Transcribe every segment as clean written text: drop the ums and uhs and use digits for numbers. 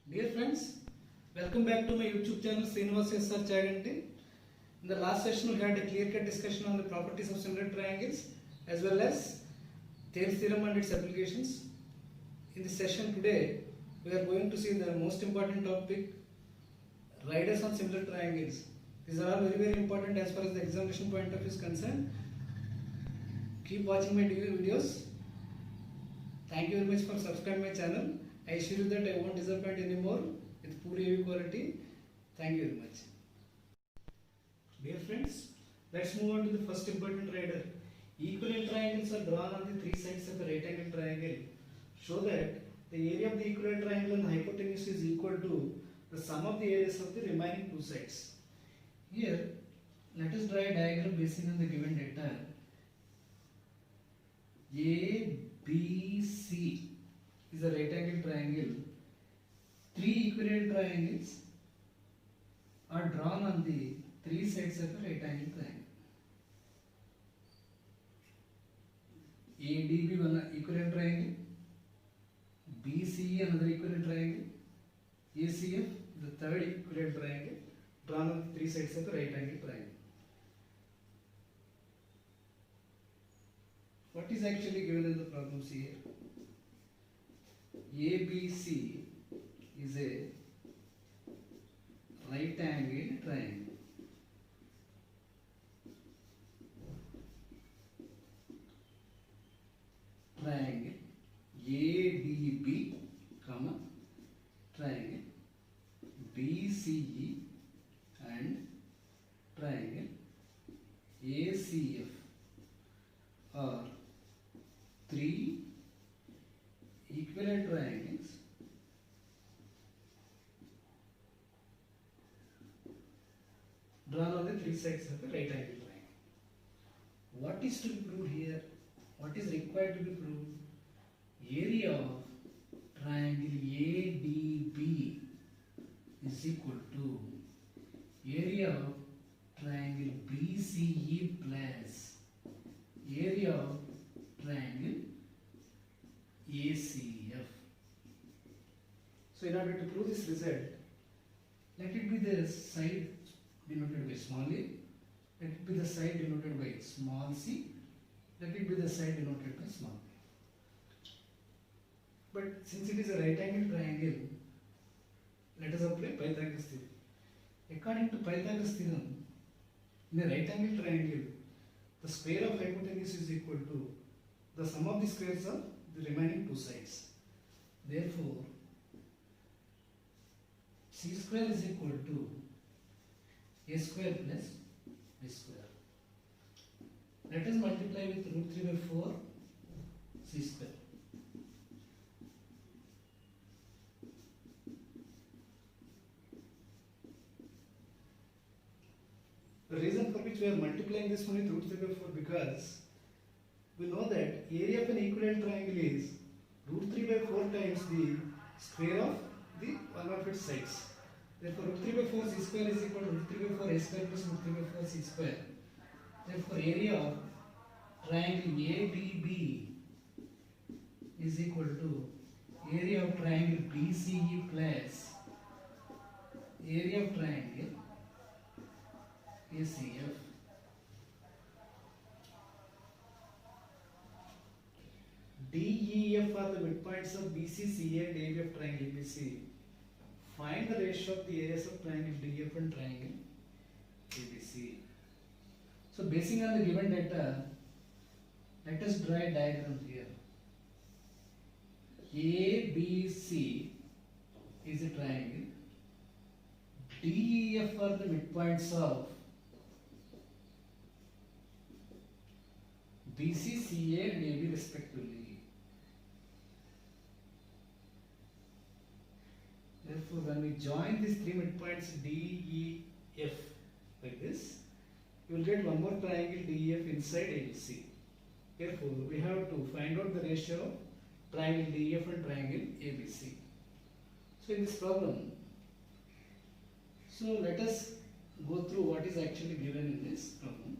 Dear friends, welcome back to my YouTube channel Srinivas SR Chaganti. In the last session, we had a clear-cut discussion on the properties of similar triangles as well as Thales theorem and its applications. In this session today, we are going to see the most important topic, riders on similar triangles. These are all very important as far as the examination point of view is concerned. Keep watching my videos. Thank you very much for subscribing my channel. I assure you that I won't disappoint anymore with poor AV quality. Thank you very much. Dear friends, let's move on to the first important rider. Equivalent triangles are drawn on the three sides of the right angle triangle. Show that the area of the equivalent triangle and the hypotenuse is equal to the sum of the areas of the remaining two sides. Here, let us draw a diagram based on the given data. A, B, C is a right angle triangle. Three equivalent triangles are drawn on the three sides of a right angle triangle. ADB one equivalent triangle, BCE another equivalent triangle, ACF the third equivalent triangle drawn on the three sides of the right angle triangle. What is actually given in the problems here? ABC is a right angle triangle. Triangle ADB, comma, triangle BCE and triangle ACF are three equivalent triangles drawn on the three sides of a right angle triangle. What is to be proved here? What is required to be proved? Area of triangle ADB is equal to area of triangle BCE plus area of triangle ACF. So in order to prove this result, let it be the side denoted by small a, let it be the side denoted by small c, let it be the side denoted by small a. But since it is a right angle triangle, let us apply Pythagoras theorem. According to Pythagoras theorem, in a right angle triangle, the square of hypotenuse is equal to the sum of the squares of the remaining two sides. Therefore, c square is equal to a square plus b square. Let us multiply with root 3 by 4 c square. The reason for which we are multiplying this one with root 3 by 4 because we know that area of an equivalent triangle is root 3 by 4 times the square of the one of its sides. Therefore, root 3 by 4 c square is equal to root 3 by 4 a square plus root 3 by 4 c square. Therefore, area of triangle ADB is equal to area of triangle BCE plus area of triangle ACF. DEF are the midpoints of BCCA and AB of triangle ABC. Find the ratio of the areas of triangle DF and triangle ABC. So, basing on the given data, let us draw a diagram here. ABC is a triangle. DEF are the midpoints of BCCA and AB respectively. Therefore, when we join these three midpoints DEF like this, you will get one more triangle DEF inside ABC. Therefore, we have to find out the ratio of triangle DEF and triangle ABC. So, in this problem, so let us go through what is actually given in this problem.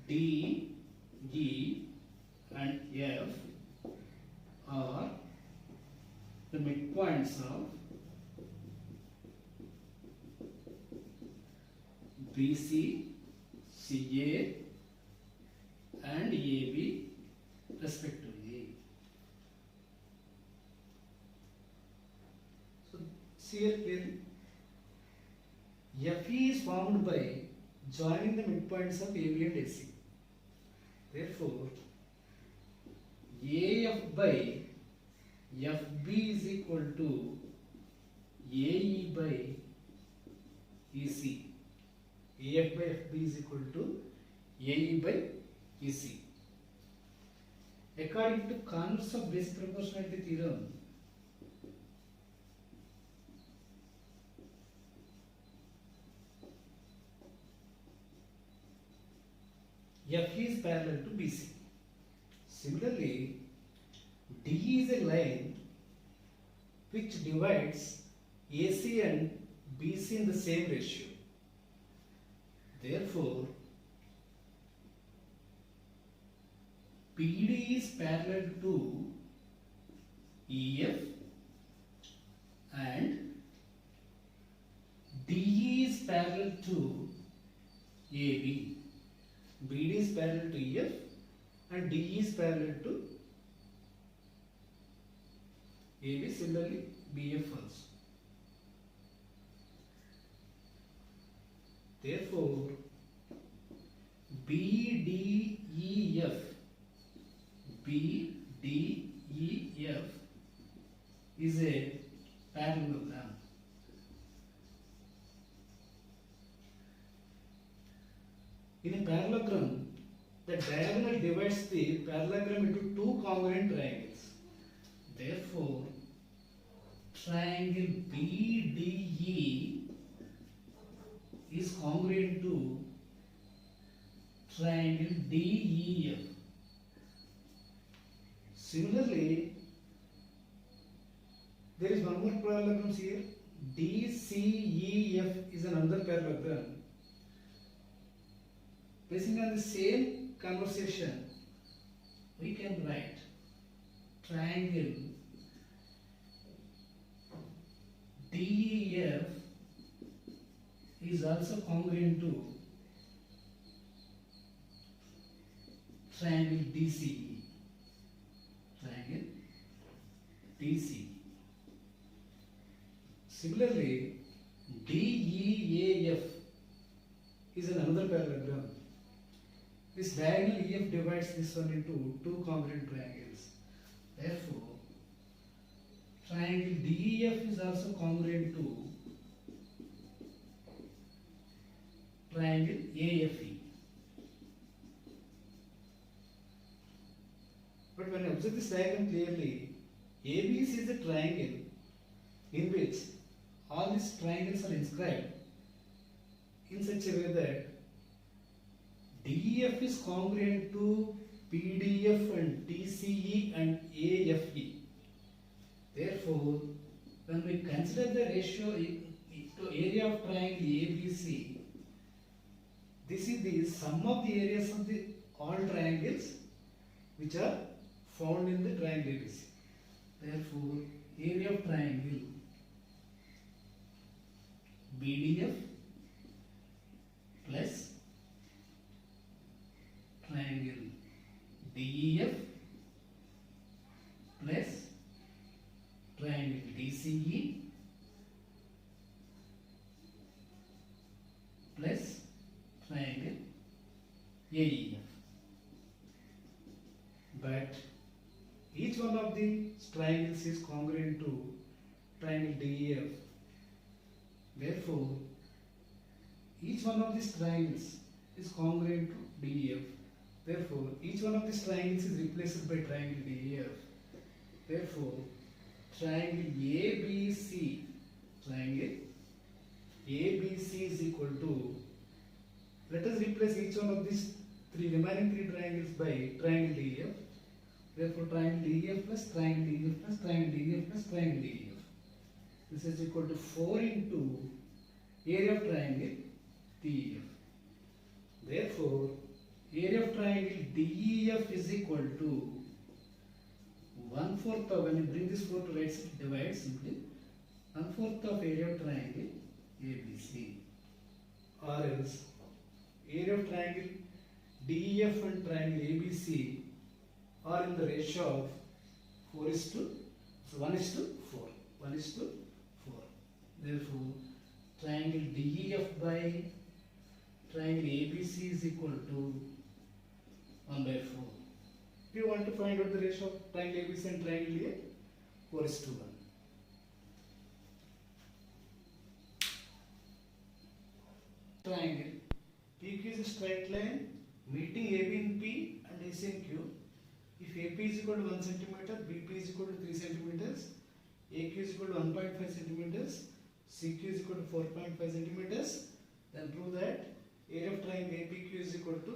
D, E and F are the midpoints of BC, CA and AB respectively. So see here clearly, FE is formed by joining the midpoints of AB and AC. Therefore, AF by FB is equal to AE by EC. AF by FB is equal to AE by EC. According to converse of basic proportionality theorem, FE is parallel to BC. Similarly, DE is a line which divides AC and BC in the same ratio. Therefore, PD is parallel to EF and DE is parallel to AB. BD is parallel to EF and DE is parallel to AB, similarly BF also. Therefore, BDEF is a parallelogram. In a parallelogram, the diagonal divides the parallelogram into two congruent triangles. Therefore, triangle BDE is congruent to triangle DEF. Similarly, there is one more parallelogram here. DCEF is another parallelogram. Basing on the same conversation, we can write triangle DEF is also congruent to triangle DCE. Triangle DCE. Similarly, DEAF is another parallelogram. This diagonal EF divides this one into two congruent triangles. Therefore, triangle DEF is also congruent to triangle AFE. But when you observe this diagram clearly, ABC is a triangle in which all these triangles are inscribed in such a way that DEF is congruent to PDF and TCE and AFE. Therefore, when we consider the ratio to area of triangle ABC, this is the sum of the areas of the all triangles which are found in the triangle ABC. Therefore, area of triangle BDF plus triangle DEF plus triangle DCE plus triangle AEF. But each one of the triangles is congruent to triangle DEF. Therefore, each one of these triangles is congruent to DEF. Therefore, each one of these triangles is replaced by triangle DEF. Therefore, triangle ABC is equal to, let us replace each one of these remaining three triangles by triangle DEF. Therefore, triangle DEF plus triangle DEF plus triangle DEF plus triangle DEF. This is equal to 4 into area of triangle DEF. Therefore, area of triangle DEF is equal to 1/4 of, when you bring this 4 to right side, divide simply 1/4 of area of triangle ABC, or else area of triangle DEF and triangle ABC are in the ratio of 4 is to, so 1 is to 4, 1 is to 4. Therefore, triangle DEF by triangle ABC is equal to 1/4. If you want to find out the ratio of triangle ABC and triangle DA, 4 is to 1. Triangle PQ is a straight line meeting AB in P and AC in Q. If AP is equal to 1 centimeter, BP is equal to 3 centimeters, AQ is equal to 1.5 centimeters, CQ is equal to 4.5 centimeters, then prove that area of triangle APQ is equal to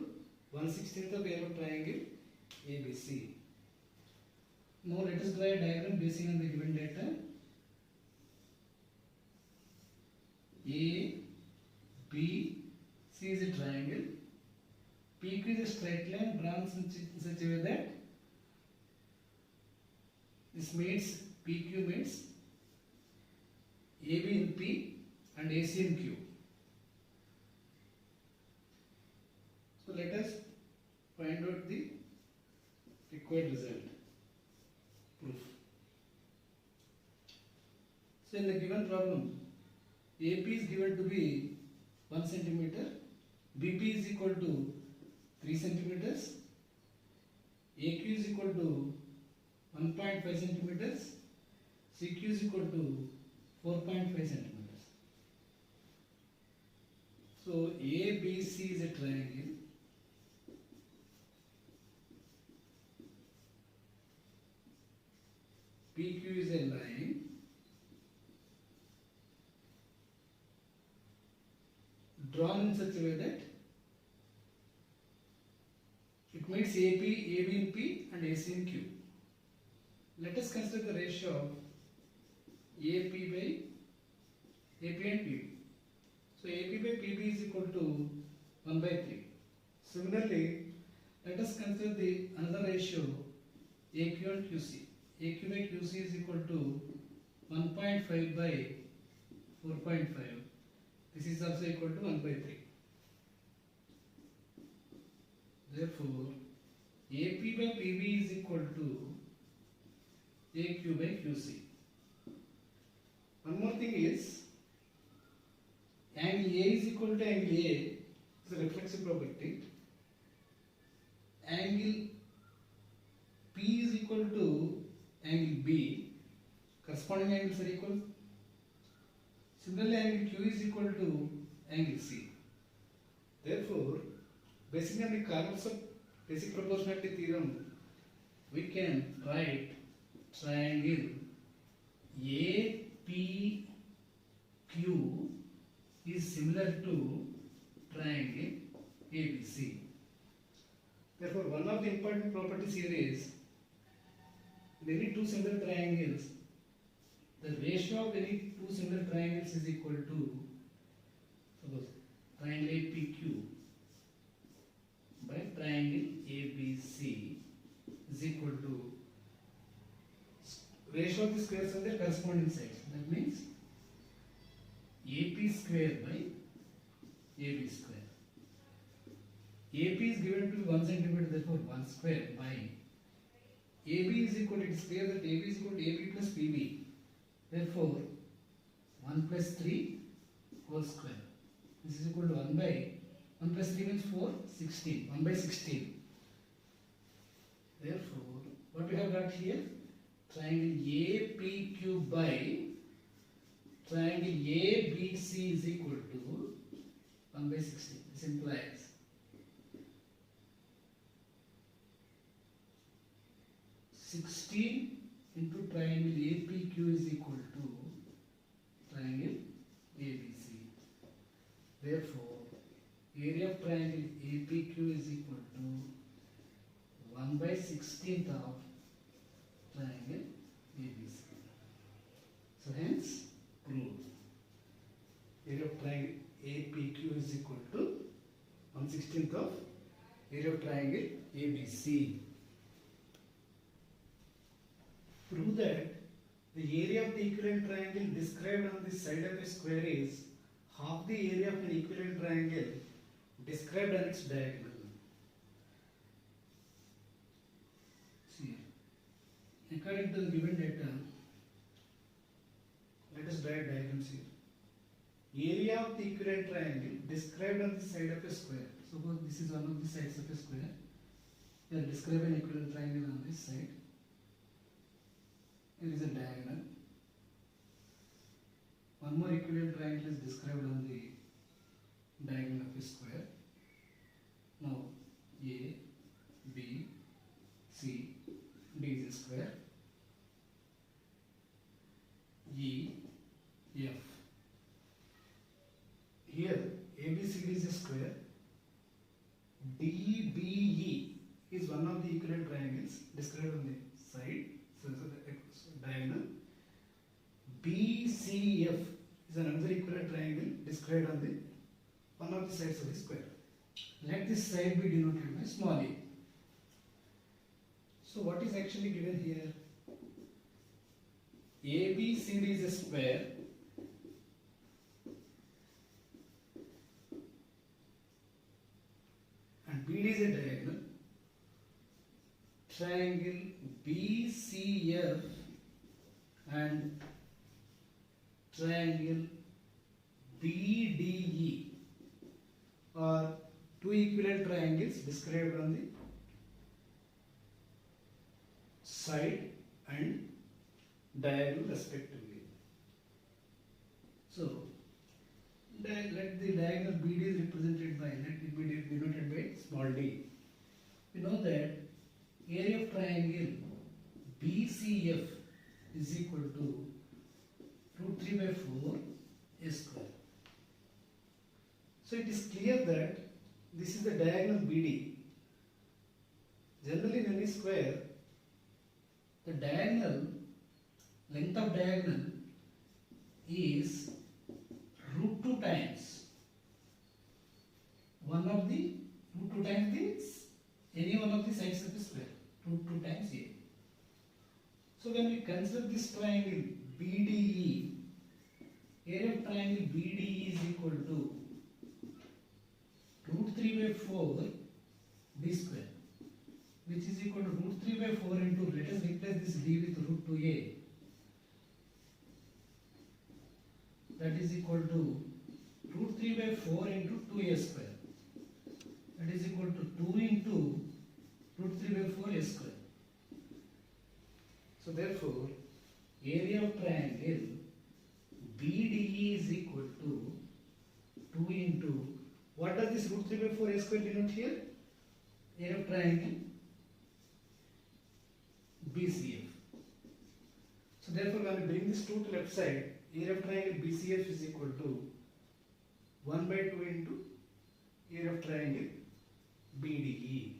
1/16 of area of triangle ABC. Now let us draw a diagram based on the given data. A, B, C is a triangle. PQ is a straight line drawn in such a way that this meets PQ meets AB in P and AC in Q. So let us find out the required result. Proof. So in the given problem, AP is given to be 1 centimeter, BP is equal to 3 centimeters, AQ is equal to 1.5 centimeters, CQ is equal to 4.5 centimeters. So ABC is a triangle. PQ is a line. Drawn in such a way that it meets AB in P and AC in Q. Let us consider the ratio of AP by AP and PB. So AP by PB is equal to 1/3. Similarly, let us consider the another ratio AQ and QC. AQ by QC is equal to 1.5 by 4.5. This is also equal to 1/3. Therefore, AP by PB is equal to AQ by QC. One more thing is, angle A is equal to angle A is a reflexive property. Angle P is equal to angle B. Corresponding angles are equal. Similarly, angle Q is equal to angle C. Therefore, based on the concepts of basic proportionality theorem, we can write triangle APQ is similar to triangle ABC. Therefore, one of the important properties here is, in any two similar triangles, the ratio of any two similar triangles is equal to, suppose, triangle APQ by triangle ABC is equal to ratio of the squares of their corresponding sides. That means AP square by AB square. AP is given to be 1 centimeter, therefore 1 square by AB is equal to, it is clear that AB is equal to AB plus PB. Therefore, 1 plus 3 whole square. This is equal to 1 by 1 plus 3 means 4, 16. 1 by 16. Therefore, what we have got here? Triangle APQ by triangle ABC is equal to 1 by 16. This implies into triangle APQ is equal to triangle ABC. Therefore, area of triangle APQ is equal to 1 by 16th of triangle ABC. So hence, proved. Area of triangle APQ is equal to 1/16th of area of triangle ABC. prove that the area of the equivalent triangle described on the side of a square is half the area of an equivalent triangle described on its diagonal. See, according to the given data, let us draw diagrams here. Area of the equivalent triangle described on the side of a square. Suppose this is one of the sides of a square. We are describing an equivalent triangle on this side. Here is a diagonal. One more equivalent triangle is described on the diagonal of a square. Now A, B, C, D is a square. E, F. Here ABCD is a square. DBE is one of the equivalent triangles described on the side, so the diagonal. BCF is another equivalent triangle described on the one of the sides of the square. Let this side be denoted by small a. So what is actually given here? ABCD is a square. And BD is a diagonal. Triangle BCF and triangle BDE are two equivalent triangles described on the side and diagonal respectively. So let the diagonal BD is represented by, let it be denoted by small d. We know that area of triangle BCF is equal to root 3 by 4 a square. So it is clear that this is the diagonal BD. Generally in any square, the diagonal, length of diagonal is root 2 times one of the root 2 times this any one of the sides of the square, root 2 times a. So when we consider this triangle BDE, area of triangle BDE is equal to root 3 by 4 d square, which is equal to root 3 by 4 into, let us replace this d with root 2a. That is equal to root 3 by 4 into 2a square. That is equal to 2 into root 3 by 4 a square. So therefore, area of triangle BDE is equal to 2 into, what does this root 3 by 4 a square denote here? Area of triangle BCF. So therefore, when we bring this 2 to left side, area of triangle BCF is equal to 1 by 2 into area of triangle BDE.